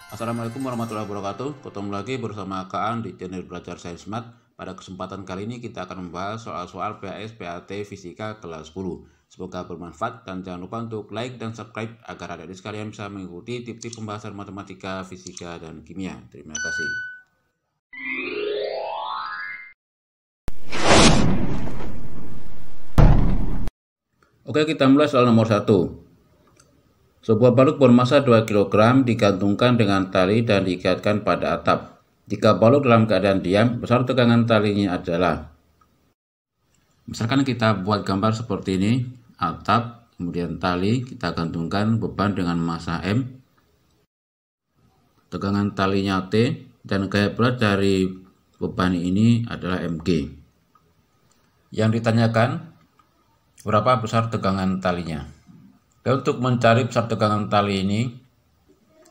Assalamualaikum warahmatullahi wabarakatuh. Ketemu lagi bersama Kak An di channel Belajar Sains Mat. Pada kesempatan kali ini kita akan membahas soal-soal PAS PAT Fisika kelas 10. Semoga bermanfaat dan jangan lupa untuk like dan subscribe agar adik-adik sekalian bisa mengikuti tip-tip pembahasan matematika, fisika, dan kimia. Terima kasih. Oke, kita mulai soal nomor 1. Sebuah balok bermassa 2 kg digantungkan dengan tali dan diikatkan pada atap. Jika balok dalam keadaan diam, besar tegangan talinya adalah. Misalkan kita buat gambar seperti ini, atap, kemudian tali, kita gantungkan beban dengan massa M. Tegangan talinya T, dan gaya berat dari beban ini adalah Mg. Yang ditanyakan, berapa besar tegangan talinya? Dan untuk mencari besar tegangan tali ini,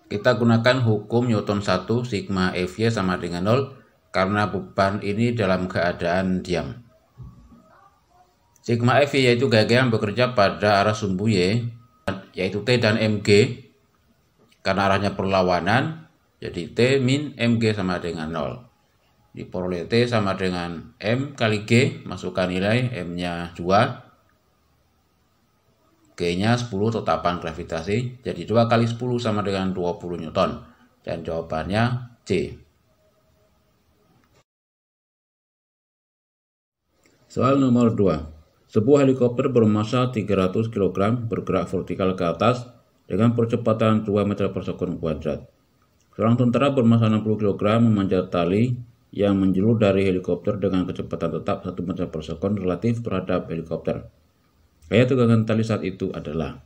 kita gunakan hukum Newton 1 sigma Fy sama dengan 0 karena beban ini dalam keadaan diam. Sigma Fy yaitu gaya yang bekerja pada arah sumbu Y, yaitu T dan Mg. Karena arahnya perlawanan, jadi T min Mg sama dengan 0. Diperoleh T sama dengan M kali G, masukkan nilai M-nya 2. G-nya 10 tetapan gravitasi, jadi 2 kali 10 sama dengan 20 Newton. Dan jawabannya C. Soal nomor 2. Sebuah helikopter bermassa 300 kg bergerak vertikal ke atas dengan percepatan 2 meter per sekund kuadrat. Seorang tentara bermassa 60 kg memanjat tali yang menjulur dari helikopter dengan kecepatan tetap 1 meter per sekund relatif terhadap helikopter. Gaya tegangan tali saat itu adalah.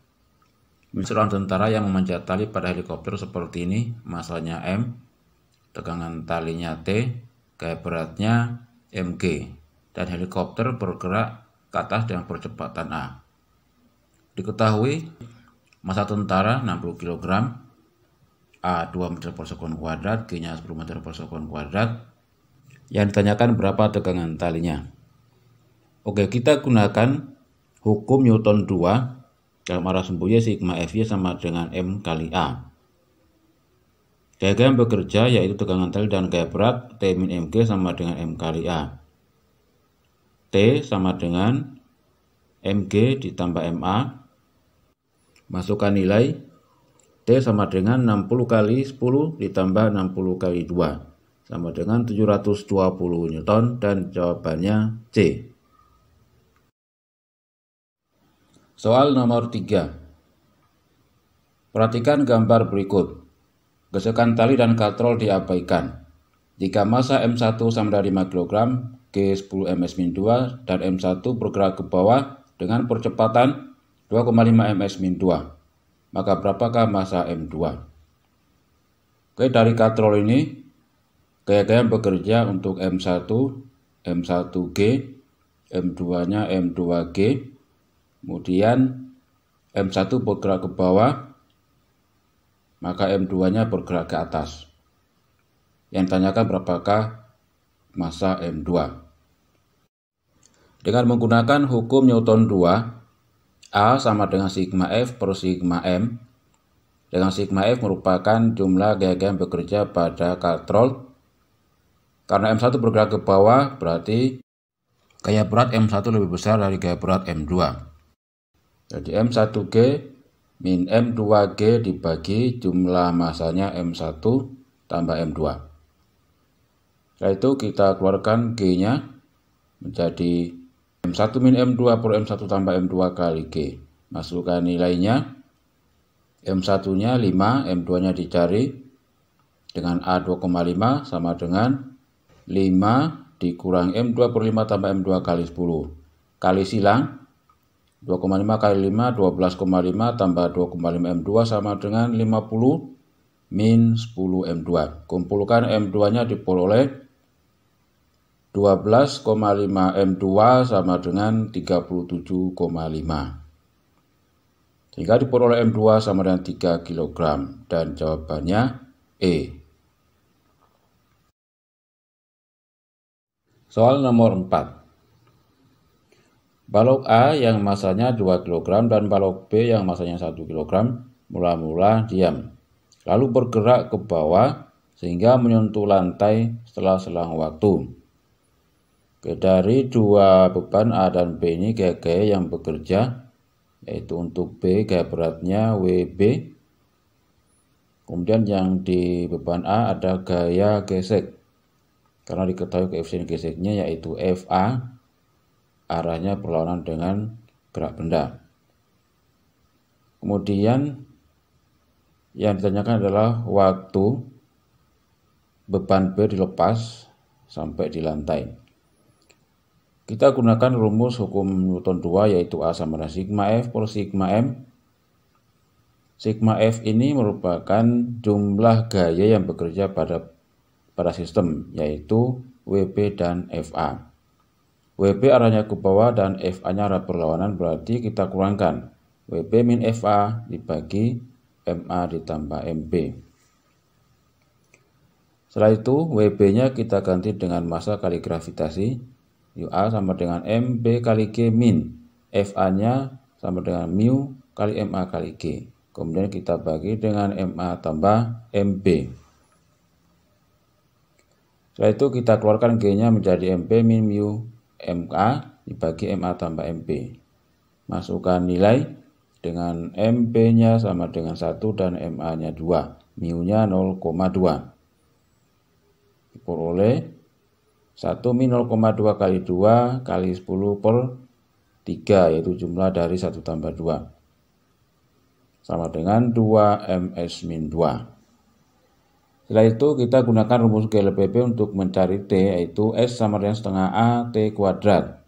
Seorang tentara yang memanjat tali pada helikopter seperti ini, massanya M, tegangan talinya T, gaya beratnya Mg, dan helikopter bergerak ke atas dengan percepatan A. Diketahui massa tentara 60 kg, A 2 meter per sekund kuadrat, G-nya 10 meter per sekund kuadrat. Yang ditanyakan berapa tegangan talinya. Oke, kita gunakan hukum Newton 2 dalam arah sumbu Y sigma Fy sama dengan M kali A. Gaya yang bekerja yaitu tegangan tali dan gaya berat T min Mg sama dengan M kali A. T sama dengan Mg ditambah Ma. Masukkan nilai T sama dengan 60 kali 10 ditambah 60 kali 2 sama dengan 720 Newton dan jawabannya C. Soal nomor 3. Perhatikan gambar berikut. Gesekan tali dan katrol diabaikan. Jika massa M1 sama dari 5 kg, G 10 ms-2 dan M1 bergerak ke bawah dengan percepatan 2,5 ms-2, maka berapakah massa M2? Oke, dari katrol ini, gaya bekerja untuk M1, M1G, M2-nya M2G, kemudian M1 bergerak ke bawah, maka M2-nya bergerak ke atas. Yang ditanyakan berapakah massa M2? Dengan menggunakan hukum Newton 2, A sama dengan sigma F per sigma M, dengan sigma F merupakan jumlah gaya yang bekerja pada katrol. Karena M1 bergerak ke bawah, berarti gaya berat M1 lebih besar dari gaya berat M2. Jadi M1G min M2G dibagi jumlah massanya M1 tambah M2. Setelah itu kita keluarkan G-nya menjadi M1 min M2 per M1 tambah M2 kali G. Masukkan nilainya. M1-nya 5, M2-nya dicari. Dengan A 2,5 sama dengan 5 dikurang M2 per 5 tambah M2 kali 10. Kali silang. 2,5 kali 5, 12,5 tambah 2,5 M2 sama dengan 50 min 10 M2. Kumpulkan M2-nya diperoleh 12,5 M2 sama dengan 37,5. Sehingga diperoleh M2 sama dengan 3 kg. Dan jawabannya E. Soal nomor 4. Balok A yang massanya 2 kg dan balok B yang massanya 1 kg mula-mula diam. lalu bergerak ke bawah sehingga menyentuh lantai setelah selang waktu. Oke, dari dua beban A dan B ini gaya-gaya yang bekerja, yaitu untuk B gaya beratnya WB. Kemudian yang di beban A ada gaya gesek, karena diketahui koefisien geseknya yaitu FA, arahnya berlawanan dengan gerak benda. Kemudian yang ditanyakan adalah waktu beban B dilepas sampai di lantai. Kita gunakan rumus hukum Newton 2 yaitu A sama dengan sigma F per sigma M. Sigma F ini merupakan jumlah gaya yang bekerja pada sistem, yaitu WB dan FA. WB arahnya ke bawah dan FA-nya arah berlawanan, berarti kita kurangkan WB min FA dibagi MA ditambah MB. Setelah itu WB-nya kita ganti dengan massa kali gravitasi. A sama dengan MB kali G min FA-nya sama dengan mu kali MA kali G. Kemudian kita bagi dengan MA tambah MB. Setelah itu kita keluarkan G-nya menjadi MB min mu MA dibagi MA tambah MB. Masukkan nilai dengan MB-nya sama dengan 1 dan MA-nya 2. Mu-nya 0,2. Diperoleh 1 min 0,2 kali 2 kali 10 per 3, yaitu jumlah dari 1 tambah 2. Sama dengan 2 ms min 2. Setelah itu kita gunakan rumus GLPP untuk mencari T, yaitu S sama dengan setengah A T kuadrat.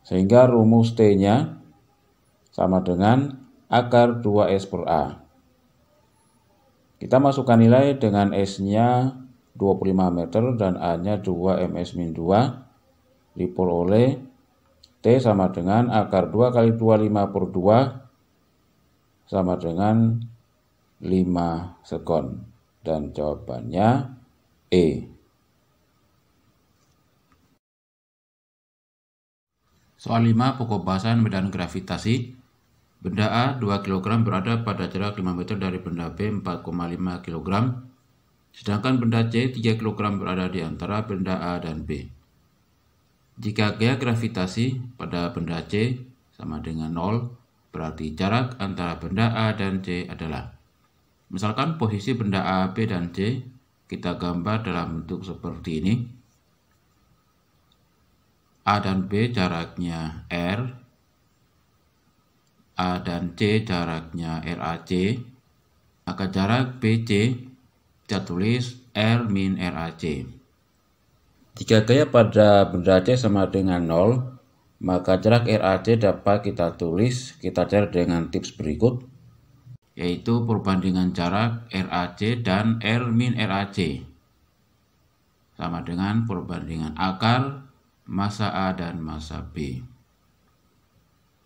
Sehingga rumus T-nya sama dengan akar 2S per A. Kita masukkan nilai dengan S-nya 25 meter dan A-nya 2 ms min 2, diperoleh T sama dengan akar 2 kali 25 per 2 sama dengan 5 sekon, dan jawabannya E. Soal 5 pokok bahasan medan gravitasi. Benda A 2 kg berada pada jarak 5 meter dari benda B 4,5 kg. Sedangkan benda C 3 kg berada di antara benda A dan B. Jika gaya gravitasi pada benda C sama dengan 0, berarti jarak antara benda A dan C adalah. Misalkan posisi benda A, B, dan C kita gambar dalam bentuk seperti ini. A dan B jaraknya R, A dan C jaraknya RAC, maka jarak BC kita tulis R min RAC. Jika gaya pada benda C sama dengan 0, maka jarak RAC dapat kita cari dengan tips berikut, yaitu perbandingan jarak RAC dan R min RAC sama dengan perbandingan akar massa A dan massa B.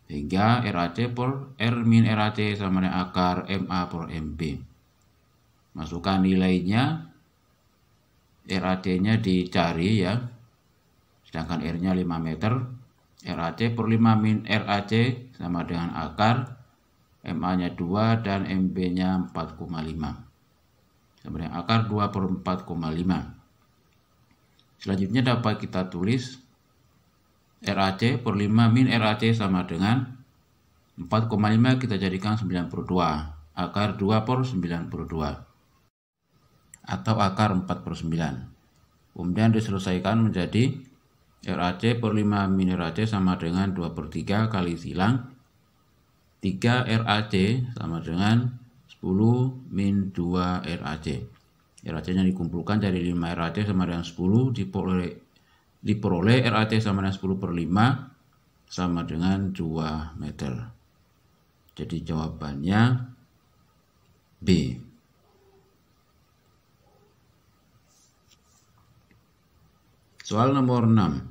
Sehingga RAC per R min RAC sama dengan akar MA per MB. Masukkan nilainya, RAC-nya dicari ya, sedangkan R-nya 5 meter, RAC per 5 min RAC sama dengan akar, MA-nya 2 dan MB-nya 4,5. Sama dengan akar 2 per 4,5. Selanjutnya dapat kita tulis RAC per 5 min RAC sama dengan 4,5 kita jadikan 92, akar 2 per 92. Atau akar 4 per 9. Kemudian diselesaikan menjadi RAC per 5 min RAC sama dengan 2 per 3 kali silang 3 RAC sama dengan 10 min 2 RAC. RAC-nya dikumpulkan dari 5 RAC sama dengan 10, diperoleh RAC sama dengan 10 per 5 sama dengan 2 meter. Jadi jawabannya B. Soal nomor 6.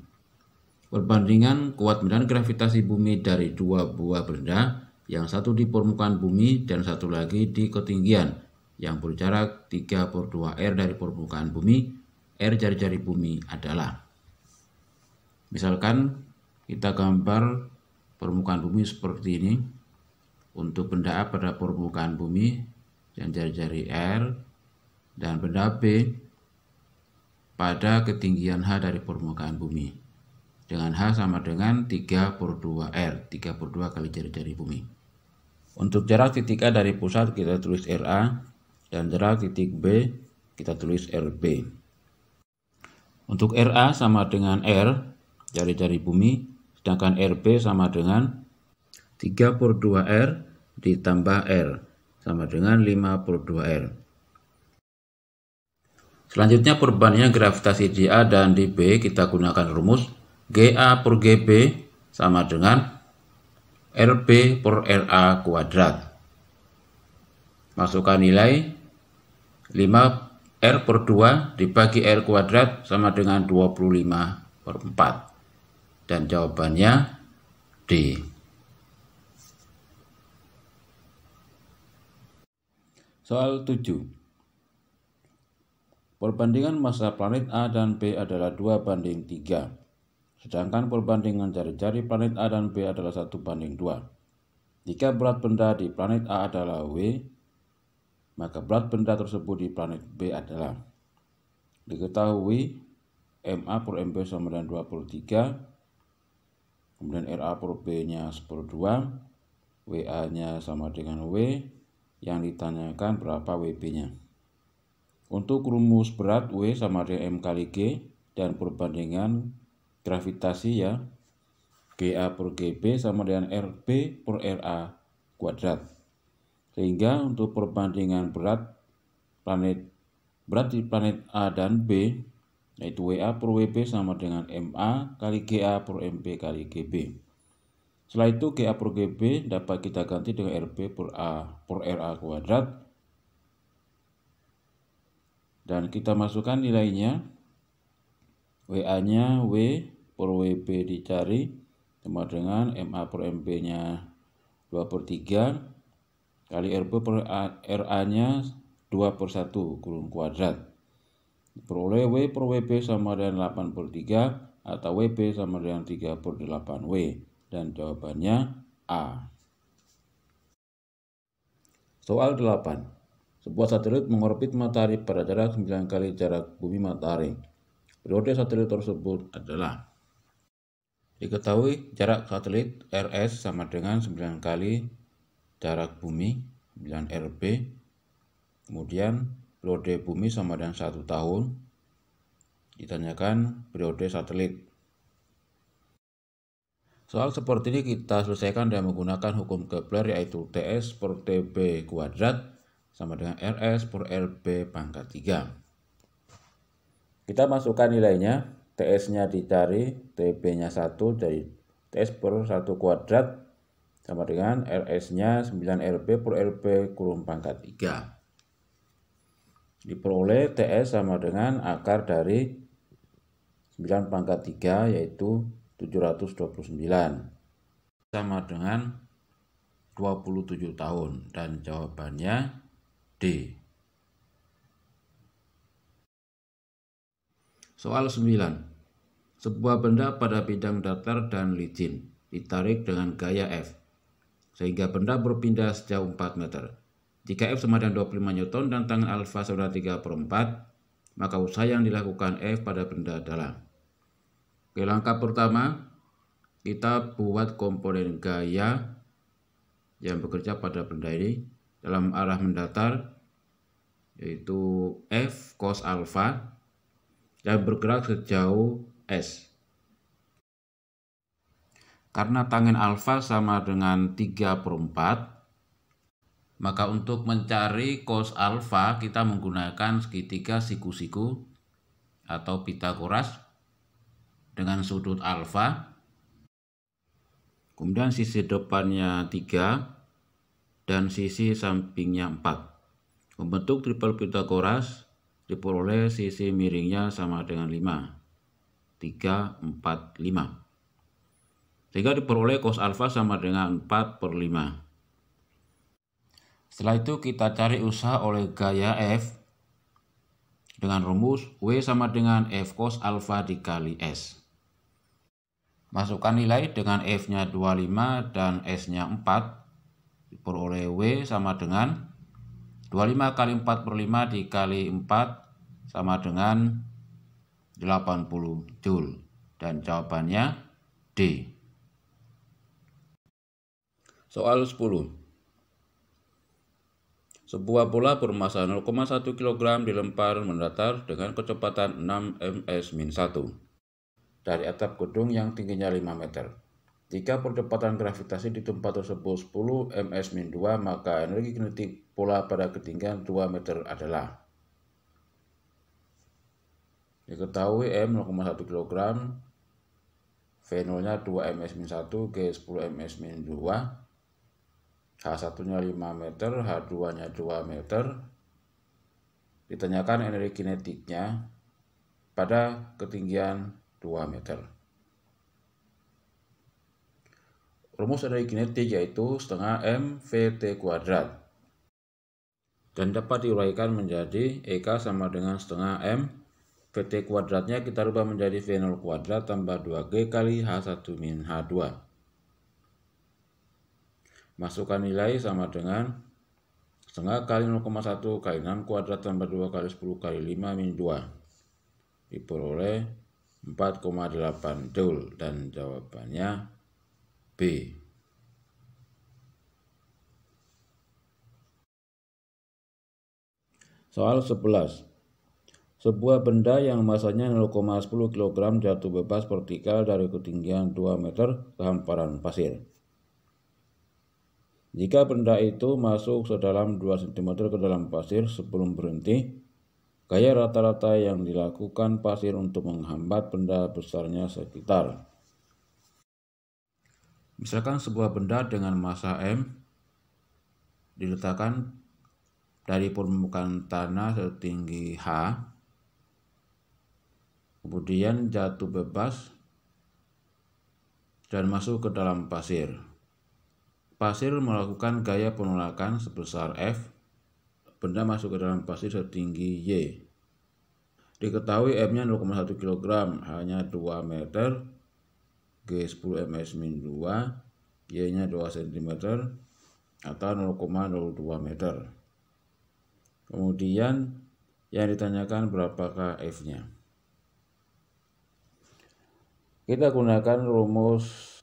Perbandingan kuat medan gravitasi bumi dari dua buah benda, yang satu di permukaan bumi dan satu lagi di ketinggian, yang berjarak 3/2 R dari permukaan bumi. R jari-jari bumi adalah. Misalkan kita gambar permukaan bumi seperti ini. Untuk benda A pada permukaan bumi dan jari-jari R dan benda B pada ketinggian H dari permukaan bumi, dengan H sama dengan 3/2R, 3/2 kali jari-jari bumi. Untuk jarak titik A dari pusat kita tulis RA, dan jarak titik B kita tulis RB. Untuk RA sama dengan R, jari-jari bumi, sedangkan RB sama dengan 3/2R ditambah R, sama dengan 5/2R. Selanjutnya perbandingan gravitasi di A dan di B, kita gunakan rumus GA/GB sama dengan RB/RA kuadrat. Masukkan nilai 5R/2 dibagi R kuadrat sama dengan 25/4. Dan jawabannya D. Soal 7. Perbandingan massa planet A dan B adalah 2/3. Sedangkan perbandingan jari-jari planet A dan B adalah 1/2. Jika berat benda di planet A adalah W, maka berat benda tersebut di planet B adalah. Diketahui MA/MB sama dengan 23, kemudian RA/B-nya 1/2, WA-nya sama dengan W, yang ditanyakan berapa WB-nya. Untuk rumus berat W sama dengan M kali G dan perbandingan gravitasi ya, GA/GB sama dengan RB/RA kuadrat. Sehingga untuk perbandingan berat di planet A dan B, yaitu WA/WB sama dengan MA kali GA/MB kali GB. Setelah itu GA/GB dapat kita ganti dengan RB/RA kuadrat. Dan kita masukkan nilainya, WA-nya W/WB dicari sama dengan MA/MB-nya 2/3 kali RB/RA-nya 2/1 kurung kuadrat. Diperoleh W/WB sama dengan 8/3 atau WB sama dengan 3/8W, dan jawabannya A. Soal 8. Sebuah satelit mengorbit matahari pada jarak 9 kali jarak bumi matahari. Periode satelit tersebut adalah. Diketahui jarak satelit RS sama dengan 9 kali jarak bumi, 9 RB. Kemudian periode bumi sama dengan 1 tahun. Ditanyakan periode satelit. Soal seperti ini kita selesaikan dengan menggunakan hukum Kepler, yaitu TS/TB kuadrat sama dengan RS/RB pangkat 3. Kita masukkan nilainya, TS-nya dicari, TB-nya 1, jadi TS/1 kuadrat sama dengan RS-nya 9RB/RB kurung pangkat 3. Diperoleh TS sama dengan akar dari 9 pangkat 3, yaitu 729. Sama dengan 27 tahun, dan jawabannya D. Soal 9. Sebuah benda pada bidang datar dan licin ditarik dengan gaya F, sehingga benda berpindah sejauh 4 meter. Jika F sama dengan 25 Newton dan tangan alfa sama dengan 3/4, maka usaha yang dilakukan F pada benda adalah. Oke, langkah pertama, kita buat komponen gaya yang bekerja pada benda ini dalam arah mendatar, yaitu F cos alfa, dan bergerak sejauh S. Karena tangen alfa sama dengan 3/4, maka untuk mencari cos alfa kita menggunakan segitiga siku-siku atau Pitagoras dengan sudut alfa. Kemudian sisi depannya 3 dan sisi sampingnya 4. Membentuk triple Pitagoras, diperoleh sisi miringnya sama dengan 5. 3, 4, 5. Sehingga diperoleh cos alfa sama dengan 4/5. Setelah itu kita cari usaha oleh gaya F dengan rumus W sama dengan F cos alfa dikali S. Masukkan nilai dengan F-nya 25 dan S-nya 4. Diperoleh W sama dengan 25 kali 4/5 dikali 4 sama dengan 80 Joule. Dan jawabannya D. Soal 10. Sebuah bola bermassa 0,1 kg dilempar mendatar dengan kecepatan 6 ms-1 dari atap gedung yang tingginya 5 meter. Jika percepatan gravitasi di tempat tersebut 10 ms-2, maka energi kinetik bola pada ketinggian 2 meter adalah. Diketahui M 0,1 kg, V0-nya 2 ms-1, G 10 ms-2, H1-nya 5 meter, H2-nya 2 meter. Ditanyakan energi kinetiknya pada ketinggian 2 meter. Rumus energi kinetik yaitu setengah M VT kuadrat. Dan dapat diuraikan menjadi EK sama dengan setengah M VT kuadratnya kita rubah menjadi V0 kuadrat tambah 2G kali H1-H2. Masukkan nilai sama dengan setengah kali 0,1 kali 6 kuadrat tambah 2 kali 10 kali 5 min 2. Diperoleh 4,8 Joule dan jawabannya B. Soal 11. Sebuah benda yang masanya 0,10 kg jatuh bebas vertikal dari ketinggian 2 meter ke hamparan pasir. Jika benda itu masuk sedalam 2 cm ke dalam pasir sebelum berhenti, gaya rata-rata yang dilakukan pasir untuk menghambat benda besarnya sekitar. Misalkan sebuah benda dengan massa M diletakkan dari permukaan tanah setinggi H, kemudian jatuh bebas dan masuk ke dalam pasir. Pasir melakukan gaya penolakan sebesar F, benda masuk ke dalam pasir setinggi Y. Diketahui M-nya 0,1 kg, H-nya 2 meter, G 10 ms-2, Y-nya 2 cm, atau 0,02 meter. Kemudian yang ditanyakan berapakah F-nya. Kita gunakan rumus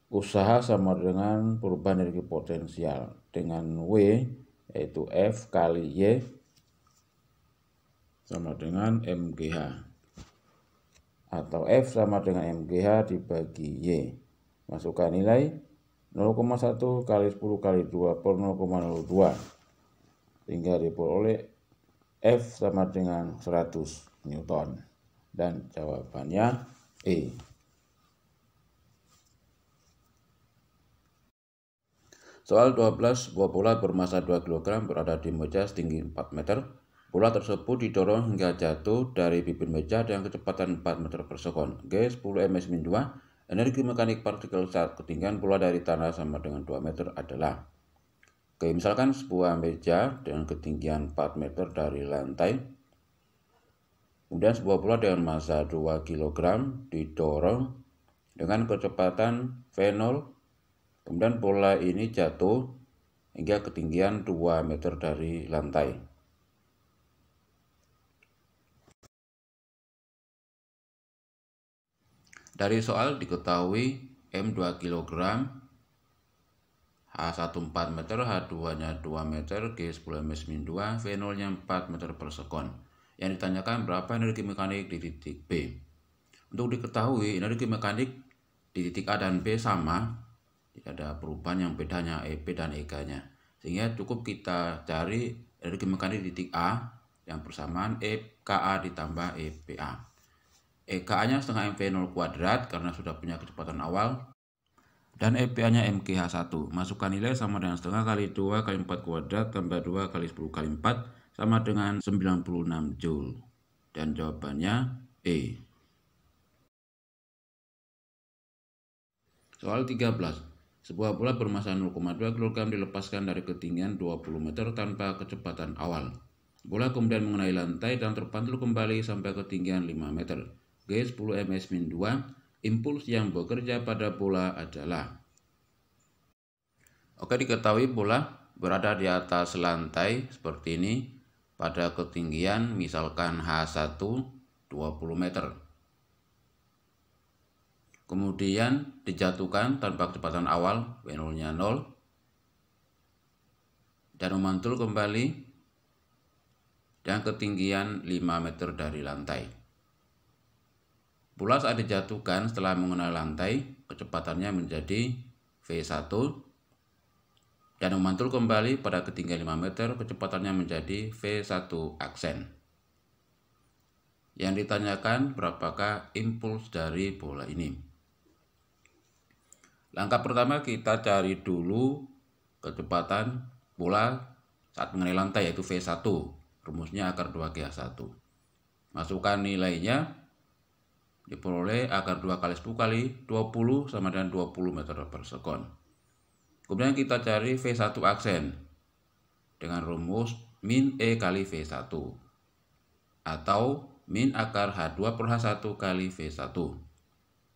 usaha sama dengan perubahan energi potensial dengan W yaitu F kali Y sama dengan MGH, atau F sama dengan MGH dibagi Y. Masukkan nilai 0,1 kali 10 kali 2 per 0,02 sehingga diperoleh F sama dengan 100 Newton dan jawabannya E. Soal 12, sebuah bola bermassa 2 kg berada di meja setinggi 4 meter. Bola tersebut didorong hingga jatuh dari bibir meja dengan kecepatan 4 meter per sekon. G 10 ms-2, energi mekanik partikel saat ketinggian bola dari tanah sama dengan 2 meter adalah. Oke, misalkan sebuah meja dengan ketinggian 4 meter dari lantai. Kemudian sebuah bola dengan massa 2 kg didorong dengan kecepatan V0. Kemudian bola ini jatuh hingga ketinggian 2 meter dari lantai. Dari soal diketahui M 2 kg, H1 4 meter, H2-nya 2 meter, G 10 ms-2, V0-nya 4 meter per sekon. Yang ditanyakan berapa energi mekanik di titik B. Untuk diketahui energi mekanik di titik A dan B sama, tidak ada perubahan yang bedanya EP dan EK-nya. Sehingga cukup kita cari energi mekanik di titik A yang bersamaan EKA ditambah EPA. EKA-nya setengah MV0 kuadrat karena sudah punya kecepatan awal. Dan EPA-nya MGH1. Masukkan nilai sama dengan setengah kali 2 kali 4 kuadrat tambah 2 kali 10 kali 4 sama dengan 96 Joule. Dan jawabannya E. Soal 13. Sebuah bola bermassa 0,2 kg dilepaskan dari ketinggian 20 meter tanpa kecepatan awal. Bola kemudian mengenai lantai dan terpantul kembali sampai ketinggian 5 meter. G 10 ms-2, impuls yang bekerja pada bola adalah. Oke, diketahui bola berada di atas lantai seperti ini pada ketinggian misalkan H1 20 meter. Kemudian dijatuhkan tanpa kecepatan awal V0-nya 0 dan memantul kembali dengan ketinggian 5 meter dari lantai. Pula saat dijatuhkan setelah mengenai lantai, kecepatannya menjadi V1 dan memantul kembali pada ketinggian 5 meter, kecepatannya menjadi V1 aksen. Yang ditanyakan berapakah impuls dari bola ini. Langkah pertama kita cari dulu kecepatan bola saat mengenai lantai yaitu V1. Rumusnya akar 2G1. Masukkan nilainya, diperoleh akar 2 kali 10 kali 20 sama dengan 20 meter per sekon. Kemudian kita cari V1 aksen dengan rumus min E kali V1 atau min akar H2 per H1 kali V1.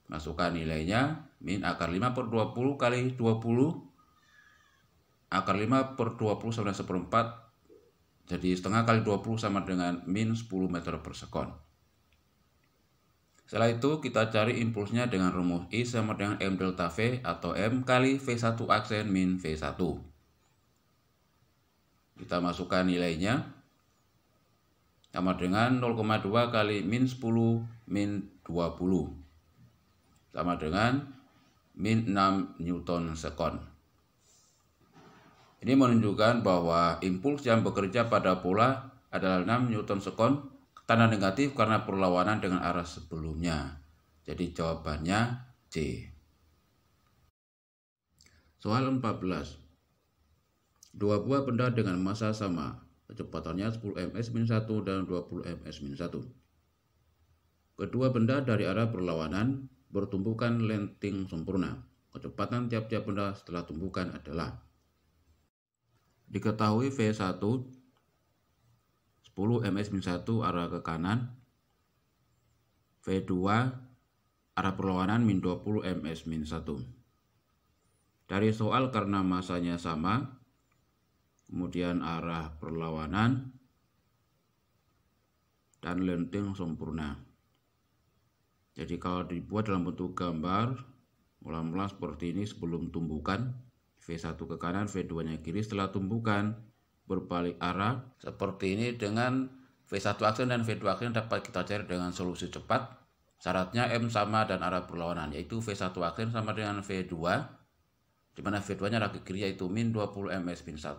Masukkan nilainya, min akar 5 per 20 kali 20, akar 5 per 20 sama dengan 1/4, jadi setengah kali 20 sama dengan min 10 meter per sekon. Setelah itu kita cari impulsnya dengan rumus I sama dengan M delta V atau M kali V1 aksen min V1. Kita masukkan nilainya sama dengan 0,2 kali min 10 min 20 sama dengan min 6 Newton sekon. Ini menunjukkan bahwa impuls yang bekerja pada bola adalah 6 Newton sekon, tanda negatif karena perlawanan dengan arah sebelumnya. Jadi jawabannya C. Soal 14. Dua buah benda dengan massa sama, kecepatannya 10 ms-1 dan 20 ms-1. Kedua benda dari arah berlawanan bertumbukan lenting sempurna. Kecepatan tiap-tiap benda setelah tumbukan adalah. Diketahui V1 10 ms-1 arah ke kanan, V2 arah perlawanan min 20 ms-1. Dari soal karena masanya sama, kemudian arah perlawanan dan lenting sempurna. Jadi kalau dibuat dalam bentuk gambar, mula-mula seperti ini sebelum tumbukan, V1 ke kanan, V2-nya kiri, setelah tumbukan berbalik arah seperti ini. Dengan V1 aksen dan V2 aksen dapat kita cari dengan solusi cepat. Syaratnya M sama dan arah berlawanan, yaitu V1 aksen sama dengan V2, di mana V2-nya arah ke kiri yaitu min 20 ms-1.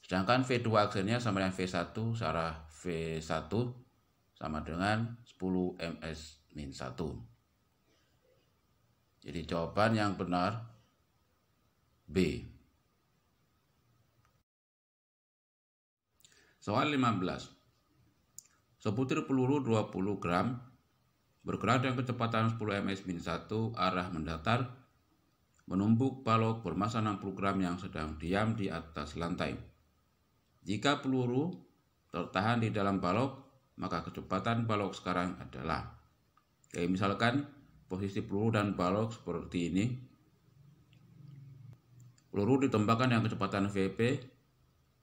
Sedangkan V2 aksennya sama dengan V1, arah V1 sama dengan 10 ms-1. Jadi jawaban yang benar B. Soal 15. Sebutir peluru 20 gram bergerak dengan kecepatan 10 ms-1 arah mendatar, menumbuk balok bermassa 60 gram yang sedang diam di atas lantai. Jika peluru tertahan di dalam balok, maka kecepatan balok sekarang adalah. Oke, misalkan posisi peluru dan balok seperti ini. Peluru ditembakkan dengan kecepatan Vp,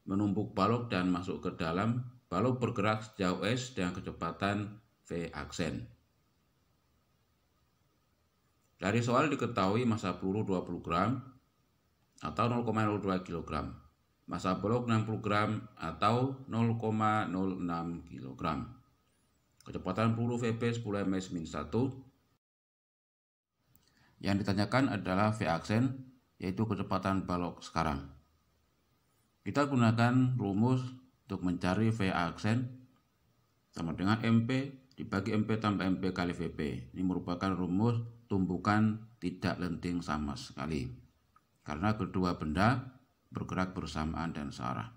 menumbuk balok dan masuk ke dalam. Balok bergerak sejauh S dengan kecepatan V aksen. Dari soal diketahui massa peluru 20 gram atau 0,02 kg. Massa balok 60 gram atau 0,06 kg. Kecepatan peluru Vp 10 ms-1. Yang ditanyakan adalah V aksen, yaitu kecepatan balok sekarang. Kita gunakan rumus untuk mencari V aksen sama dengan MP dibagi MP tambah MP kali Vp. Ini merupakan rumus tumbukan tidak lenting sama sekali, karena kedua benda bergerak bersamaan dan searah.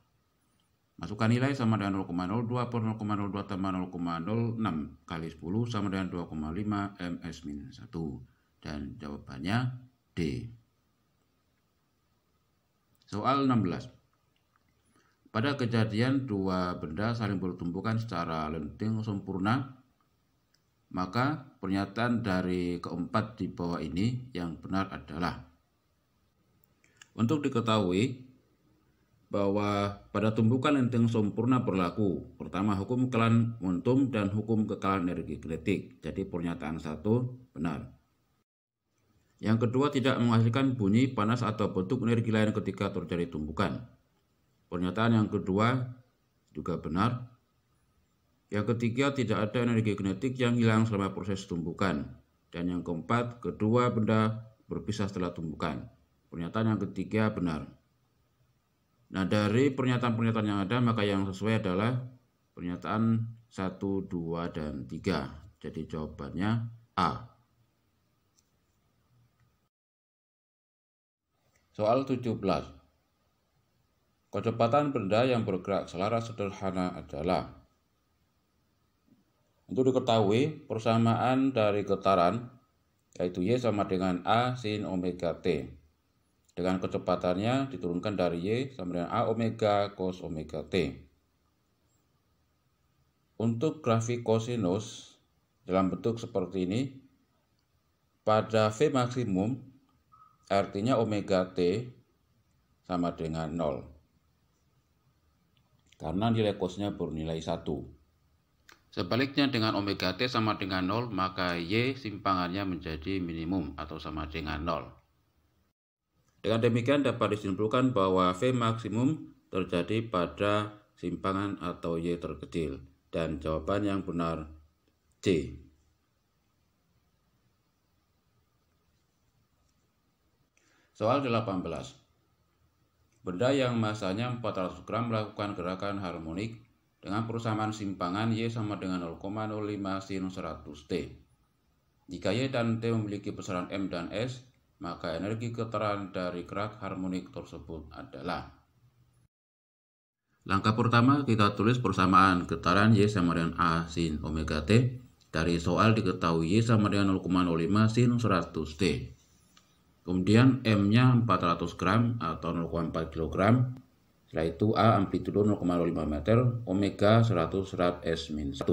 Masukkan nilai sama dengan 0,02 per 0,02 tambah 0,06 kali 10 sama dengan 2,5 ms-1. Dan jawabannya D. Soal 16. Pada kejadian dua benda saling bertumbukan secara lenting sempurna, maka pernyataan dari keempat di bawah ini yang benar adalah. Untuk diketahui, bahwa pada tumbukan lenteng sempurna berlaku. Pertama, hukum kekalahan momentum dan hukum kekalahan energi kinetik. Jadi pernyataan 1 benar. Yang kedua, tidak menghasilkan bunyi, panas, atau bentuk energi lain ketika terjadi tumbukan. Pernyataan yang kedua juga benar. Yang ketiga, tidak ada energi kinetik yang hilang selama proses tumbukan. Dan yang keempat, kedua benda berpisah setelah tumbukan. Pernyataan yang ketiga benar. Nah, dari pernyataan-pernyataan yang ada, maka yang sesuai adalah pernyataan 1, 2, dan 3. Jadi jawabannya A. Soal 17. Kecepatan benda yang bergerak selaras sederhana adalah. Untuk diketahui, persamaan dari getaran, yaitu Y sama dengan A sin omega T. Dengan kecepatannya diturunkan dari Y sama dengan A omega cos omega T. Untuk grafik kosinus dalam bentuk seperti ini, pada V maksimum, artinya omega T sama dengan 0. Karena nilai cosnya bernilai 1. Sebaliknya dengan omega T sama dengan 0, maka Y simpangannya menjadi minimum atau sama dengan 0. Dengan demikian dapat disimpulkan bahwa V maksimum terjadi pada simpangan atau Y terkecil. Dan jawaban yang benar C. Soal 18. Benda yang masanya 400 gram melakukan gerakan harmonik dengan persamaan simpangan Y sama dengan 0,05 sin 100 T. Jika Y dan T memiliki besaran M dan S, maka energi getaran dari gerak harmonik tersebut adalah. Langkah pertama, kita tulis persamaan getaran Y sama dengan A sin omega T. Dari soal diketahui Y sama dengan 0,05 sin 100 T. Kemudian M-nya 400 gram atau 0,4 kg. Setelah itu A amplitudo 0,05 meter, omega 100 rad S-1.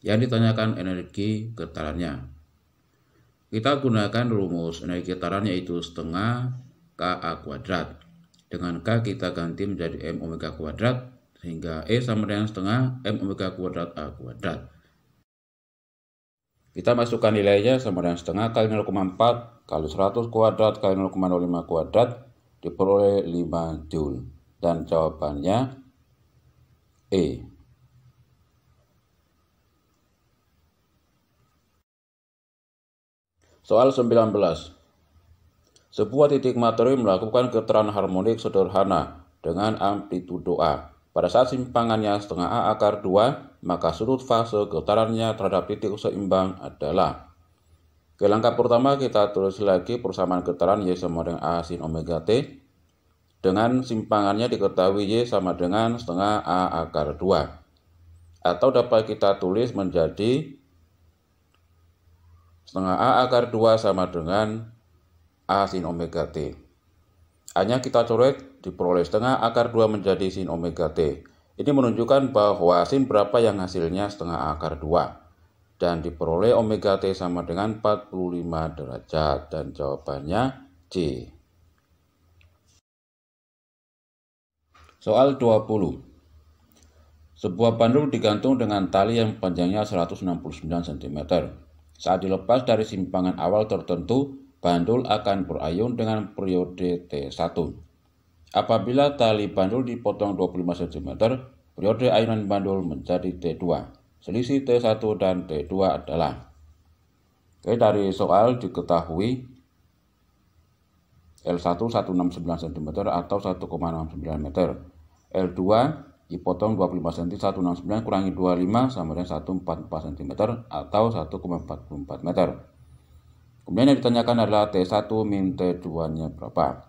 Yang ditanyakan energi getarannya. Kita gunakan rumus energi getaran yaitu setengah Ka kuadrat. Dengan K kita ganti menjadi M omega kuadrat, sehingga E sama dengan setengah M omega kuadrat A kuadrat. Kita masukkan nilainya sama dengan setengah kali 0,4 kali 100 kuadrat kali 0,05 kuadrat diperoleh 5 Joule. Dan jawabannya E. Soal 19. Sebuah titik materi melakukan getaran harmonik sederhana dengan amplitudo A. Pada saat simpangannya setengah A akar 2, maka sudut fase getarannya terhadap titik seimbang adalah. Ke langkah pertama kita tulis lagi persamaan getaran Y sama dengan A sin omega T. Dengan simpangannya diketahui Y sama dengan setengah A akar 2. Atau dapat kita tulis menjadi setengah A akar 2 sama dengan A sin omega T. A-nya kita coret, diperoleh setengah akar 2 menjadi sin omega T. Ini menunjukkan bahwa sin berapa yang hasilnya setengah akar 2. Dan diperoleh omega T sama dengan 45 derajat. Dan jawabannya C. Soal 20. Sebuah bandul digantung dengan tali yang panjangnya 169 cm. Saat dilepas dari simpangan awal tertentu, bandul akan berayun dengan periode T1. Apabila tali bandul dipotong 25 cm, periode ayunan bandul menjadi T2. Selisih T1 dan T2 adalah. Oke, dari soal diketahui L1 169 cm atau 1,69 meter. L2 dipotong 25 cm, 169 kurangi 25 sama dengan 144 cm atau 1,44 meter. Kemudian yang ditanyakan adalah T1 min T2-nya berapa.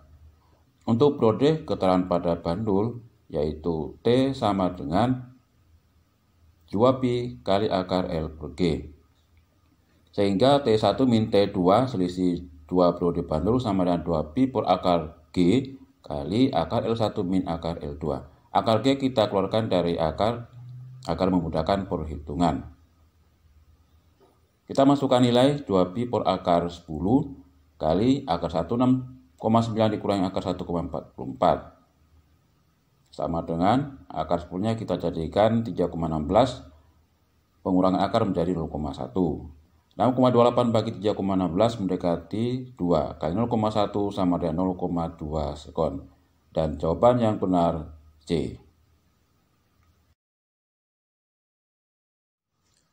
Untuk periode getaran pada bandul, yaitu T sama dengan 2pi kali akar L per G. Sehingga T1 min T2 selisih 2 periode bandul sama dengan 2pi per akar G kali akar L1 min akar L2. Akar G kita keluarkan dari akar agar memudahkan perhitungan. Kita masukkan nilai 2pi per akar 10 kali akar 16,9 dikurangi akar 1,44. sama dengan akar 10-nya kita jadikan 3,16, pengurangan akar menjadi 0,1. 6,28 bagi 3,16 mendekati 2, kali 0,1 sama dengan 0,2 sekon. Dan jawaban yang benar C.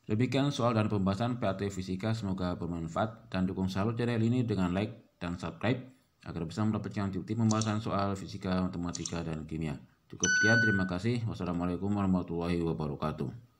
Demikian soal dan pembahasan PAT Fisika, semoga bermanfaat dan dukung selalu channel ini dengan like dan subscribe agar bisa mendapatkan tips pembahasan soal fisika, matematika, dan kimia. Cukup sekian, terima kasih. Wassalamualaikum warahmatullahi wabarakatuh.